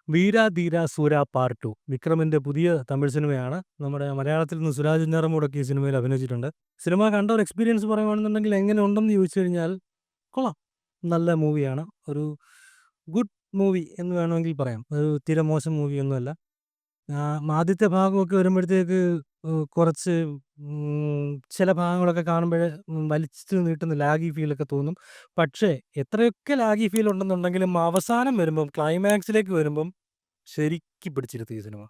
വീര ധീര സൂര പാർട്ട് 2 വിക്രമിന്റെ പുതിയ തമിഴ് സിനിമയാണ്. നമ്മുടെ മലയാളത്തിൽ നിന്ന് സുരാജ് വെഞ്ഞാറമൂടൊക്കെ ഈ സിനിമയിൽ അഭിനയിച്ചിട്ടുണ്ട്. സിനിമ കണ്ട ഒരു എക്സ്പീരിയൻസ് പറയുവാണെന്നുണ്ടെങ്കിൽ എങ്ങനെ ഉണ്ടെന്ന് ചോദിച്ചു കഴിഞ്ഞാൽ കൊള്ളാം. നല്ല മൂവിയാണ്. ഒരു ഗുഡ് മൂവി എന്ന് വേണമെങ്കിൽ പറയാം. ഒരു തീരെ മോശം മൂവിയൊന്നുമല്ല. ആദ്യത്തെ ഭാഗമൊക്കെ വരുമ്പോഴത്തേക്ക് കുറച്ച് ചില ഭാഗങ്ങളൊക്കെ കാണുമ്പോഴേ വലിച്ചു നീട്ടുന്ന ലാഗി ഫീലൊക്കെ തോന്നും. പക്ഷേ എത്രയൊക്കെ ലാഗി ഫീൽ ഉണ്ടെന്നുണ്ടെങ്കിലും അവസാനം വരുമ്പം ക്ലൈമാക്സിലേക്ക് വരുമ്പം ശരിക്ക് പിടിച്ചിരുത്തി ഈ സിനിമ.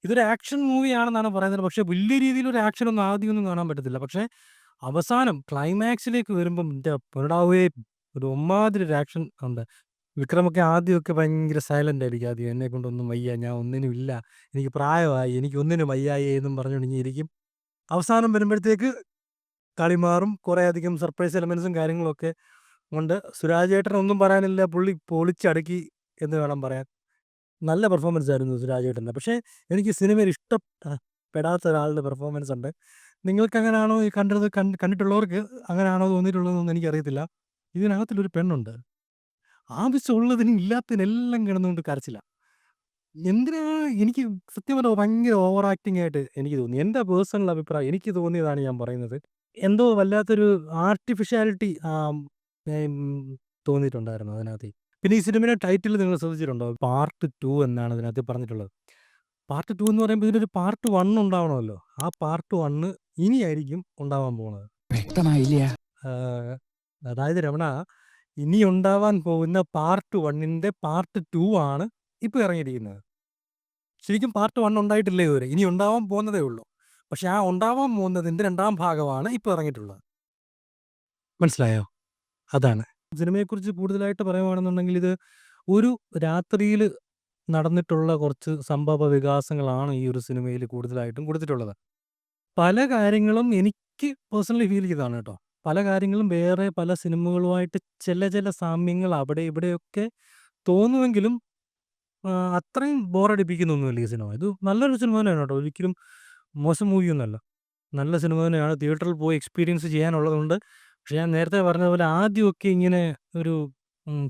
ഇതൊരു ആക്ഷൻ മൂവിയാണെന്നാണ് പറയുന്നത്. പക്ഷേ വലിയ രീതിയിലൊരു ആക്ഷനൊന്നും ആദ്യമൊന്നും കാണാൻ പറ്റത്തില്ല. പക്ഷേ അവസാനം ക്ലൈമാക്സിലേക്ക് വരുമ്പം എൻ്റെ പൊന്നടാവേ ഒരു ഒമ്മാതിരി ഒരു ആക്ഷൻ ഉണ്ട്. വിക്രമൊക്കെ ആദ്യമൊക്കെ ഭയങ്കര സൈലൻ്റ് ആയിരിക്കും. ആദ്യം എന്നെക്കൊണ്ടൊന്നും വയ്യ, ഞാൻ ഒന്നിനും ഇല്ല, എനിക്ക് പ്രായമായി, എനിക്ക് ഒന്നിനും വയ്യായേ എന്നും പറഞ്ഞുകൊണ്ട് ഇങ്ങനെ ഇരിക്കും. അവസാനം വരുമ്പോഴത്തേക്ക് കളി മാറും. കുറേയധികം സർപ്രൈസ് എലമെൻസും കാര്യങ്ങളൊക്കെ ഉണ്ട്. സുരാജ് ഏട്ടൻ ഒന്നും പറയാനില്ല. പുള്ളി പൊളിച്ചടുക്കി എന്ന് വേണം പറയാൻ. നല്ല പെർഫോമൻസ് ആയിരുന്നു സുരാജ് ഏട്ടൻ്റെ. പക്ഷേ എനിക്ക് സിനിമയിൽ ഇഷ്ടപ്പെടാത്ത ഒരാളുടെ പെർഫോമൻസ് ഉണ്ട്. നിങ്ങൾക്ക് അങ്ങനെയാണോ ഈ കണ്ടിട്ടുള്ളവർക്ക് അങ്ങനെയാണോ തോന്നിയിട്ടുള്ളതെന്നൊന്നും എനിക്കറിയത്തില്ല. ഇതിനകത്തിലൊരു പെണ്ണുണ്ട്. ആവശ്യമുള്ളതിനും ഇല്ലാത്തതിനെല്ലാം കിടന്നുകൊണ്ട് കരച്ചില. എന്തിനാ എനിക്ക് സത്യം പറഞ്ഞാൽ ഭയങ്കര ഓവർ ആക്ടിംഗ് ആയിട്ട് എനിക്ക് തോന്നി. എൻ്റെ പേഴ്സണൽ അഭിപ്രായം എനിക്ക് തോന്നിയതാണ് ഞാൻ പറയുന്നത്. എന്തോ വല്ലാത്തൊരു ആർട്ടിഫിഷ്യാലിറ്റി തോന്നിയിട്ടുണ്ടായിരുന്നു അതിനകത്ത്. പിന്നെ ഈ സിനിമയുടെ ടൈറ്റിൽ നിങ്ങൾ ശ്രദ്ധിച്ചിട്ടുണ്ടോ? പാർട്ട് 2 എന്നാണ് ഇതിനകത്ത് പറഞ്ഞിട്ടുള്ളത്. പാർട്ട് 2 എന്ന് പറയുമ്പോൾ ഇതിനൊരു പാർട്ട് 1 ഉണ്ടാവണമല്ലോ. ആ പാർട്ട് 1 ഇനിയായിരിക്കും ഉണ്ടാവാൻ പോകുന്നത്. വ്യക്തമായില്ല. ആഹ് അതായത് രമണ, ഇനി ഉണ്ടാവാൻ പോകുന്ന പാർട്ട് 1ന്റെ പാർട്ട് 2 ആണ് ഇപ്പൊ ഇറങ്ങിയിരിക്കുന്നത്. ശരിക്കും പാർട്ട് 1 ഉണ്ടായിട്ടില്ല ഇതുവരെ. ഇനി ഉണ്ടാവാൻ പോകുന്നതേ ഉള്ളൂ. പക്ഷെ ആ ഉണ്ടാവാൻ പോകുന്നതിന്റെ 2ാം ഭാഗമാണ് ഇപ്പൊ ഇറങ്ങിയിട്ടുള്ളത്. മനസ്സിലായോ? അതാണ്. സിനിമയെക്കുറിച്ച് കൂടുതലായിട്ട് പറയുവാണെന്നുണ്ടെങ്കിൽ ഇത് ഒരു രാത്രിയില് നടന്നിട്ടുള്ള കുറച്ച് സംഭവ വികാസങ്ങളാണ് ഈ ഒരു സിനിമയിൽ കൂടുതലായിട്ടും കൊടുത്തിട്ടുള്ളത്. പല കാര്യങ്ങളും എനിക്ക് പേഴ്സണലി ഫീൽ ചെയ്തതാണ് കേട്ടോ. പല കാര്യങ്ങളും വേറെ പല സിനിമകളുമായിട്ട് ചില സാമ്യങ്ങൾ അവിടെ ഇവിടെയൊക്കെ തോന്നുമെങ്കിലും അത്രയും ബോറടിപ്പിക്കുന്നൊന്നുമില്ല ഈ സിനിമ. ഇത് നല്ലൊരു സിനിമ തന്നെയാണ് കേട്ടോ. ഒരിക്കലും മോശം മൂവിയൊന്നുമല്ല. നല്ല സിനിമ തന്നെയാണ്. തിയേറ്ററിൽ പോയി എക്സ്പീരിയൻസ് ചെയ്യാനുള്ളതുണ്ട്. പക്ഷെ ഞാൻ നേരത്തെ പറഞ്ഞതുപോലെ ആദ്യമൊക്കെ ഇങ്ങനെ ഒരു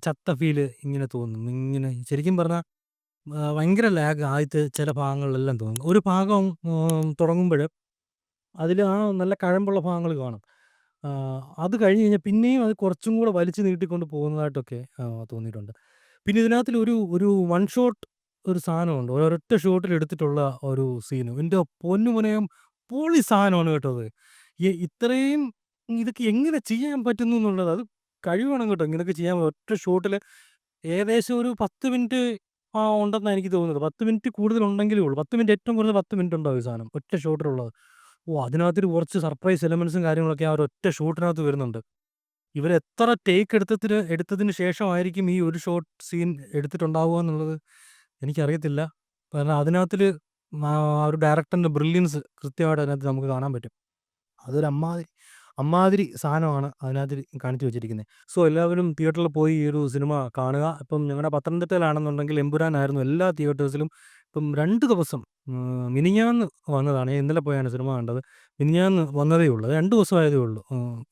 ചത്ത ഫീല് ഇങ്ങനെ തോന്നും. ഇങ്ങനെ ശരിക്കും പറഞ്ഞാൽ ഭയങ്കര ലാഗ് ആദ്യത്തെ ചില ഭാഗങ്ങളിലെല്ലാം തോന്നും. ഒരു ഭാഗം തുടങ്ങുമ്പഴ് അതിൽ നല്ല കഴമ്പുള്ള ഭാഗങ്ങൾ കാണും. അത് കഴിഞ്ഞ് കഴിഞ്ഞാൽ പിന്നെയും അത് കുറച്ചും കൂടെ വലിച്ചു നീട്ടിക്കൊണ്ട് പോകുന്നതായിട്ടൊക്കെ തോന്നിയിട്ടുണ്ട്. പിന്നെ ഇതിനകത്തിൽ ഒരു വൺ ഷോട്ട് ഒരു സാധനമുണ്ട്. ഒരൊറ്റ ഷോട്ടിൽ എടുത്തിട്ടുള്ള ഒരു സീന്. എൻ്റെ പൊന്നുമോനെ പൊളി സാധനമാണ് കേട്ടോ അത്. ഇത്രയും ഇതൊക്കെ എങ്ങനെ ചെയ്യാൻ പറ്റുന്നു എന്നുള്ളത് അത് കഴിവാണ് കേട്ടോ. ഇങ്ങനെയൊക്കെ ചെയ്യാൻ ഒറ്റ ഷോട്ടിൽ ഏകദേശം ഒരു 10 മിനിറ്റ് ഉണ്ടെന്നാണ് എനിക്ക് തോന്നുന്നത്. 10 മിനിറ്റ് കൂടുതലുണ്ടെങ്കിലേ ഉള്ളൂ. 10 മിനിറ്റ് ഏറ്റവും കുറഞ്ഞത് 10 മിനിറ്റ് ഉണ്ടാവും ഈ സാധനം. ഒറ്റ ഷോട്ടിലുള്ളത്. അതിനകത്തൊരു കുറച്ച് സർപ്രൈസ് എലമെൻസും കാര്യങ്ങളൊക്കെ ആ ഒരൊറ്റ ഷോട്ടിനകത്ത് വരുന്നുണ്ട്. ഇവരെത്ര ടേക്ക് എടുത്തതിന് ശേഷമായിരിക്കും ഈ ഒരു ഷോട്ട് സീൻ എടുത്തിട്ടുണ്ടാവുക എന്നുള്ളത് എനിക്കറിയത്തില്ല. കാരണം അതിനകത്തില് ഒരു ഡയറക്ടറിൻ്റെ ബ്രില്യൻസ് കൃത്യമായിട്ട് അതിനകത്ത് നമുക്ക് കാണാൻ പറ്റും. അതൊരു അമ്മാതിരി സാധനമാണ് അതിനകത്ത് കാണിച്ചു വെച്ചിരിക്കുന്നത്. സോ എല്ലാവരും തിയേറ്ററിൽ പോയി ഈ ഒരു സിനിമ കാണുക. ഇപ്പം ഞങ്ങളുടെ പത്തനംതിട്ടയിലാണെന്നുണ്ടെങ്കിൽ എമ്പുരാനായിരുന്നു എല്ലാ തിയേറ്റേഴ്സിലും. ഇപ്പം 2 ദിവസം മിനിഞ്ഞാന്ന് വന്നതാണ്. ഞാൻ ഇന്നലെ പോയാണ് സിനിമ കണ്ടത്. മിനിഞ്ഞാന്ന് വന്നതേ ഉള്ളൂ. 2 ദിവസമായതേ ഉള്ളൂ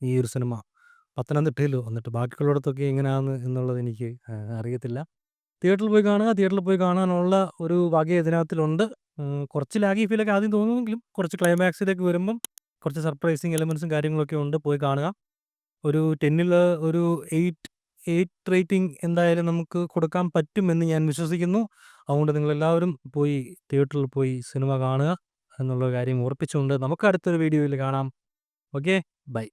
ഈ ഒരു സിനിമ പത്തനംതിട്ടയിൽ വന്നിട്ട്. ബാക്കിയുള്ളിടത്തൊക്കെ എങ്ങനെയാണ് എന്നുള്ളത് എനിക്ക് അറിയത്തില്ല. തിയേറ്ററിൽ പോയി കാണുക. തിയേറ്ററിൽ പോയി കാണാനുള്ള ഒരു വക ഇതിനകത്തിലുണ്ട്. കുറച്ച് ലാഗി ഫീലൊക്കെ ആദ്യം തോന്നുമെങ്കിലും കുറച്ച് ക്ലൈമാക്സിലേക്ക് വരുമ്പം കുറച്ച് സർപ്രൈസിങ് എലമെൻസും കാര്യങ്ങളൊക്കെ ഉണ്ട്. പോയി കാണുക. ഒരു 10ൽ ഒരു 8 റേറ്റിംഗ് എന്തായാലും നമുക്ക് കൊടുക്കാൻ പറ്റുമെന്ന് ഞാൻ വിശ്വസിക്കുന്നു. അതുകൊണ്ട് നിങ്ങളെല്ലാവരും പോയി തിയേറ്ററിൽ പോയി സിനിമ കാണുക എന്നുള്ള കാര്യം ഓർപ്പിച്ചുകൊണ്ട് നമുക്ക് അടുത്തൊരു വീഡിയോയിൽ കാണാം. Okay, by.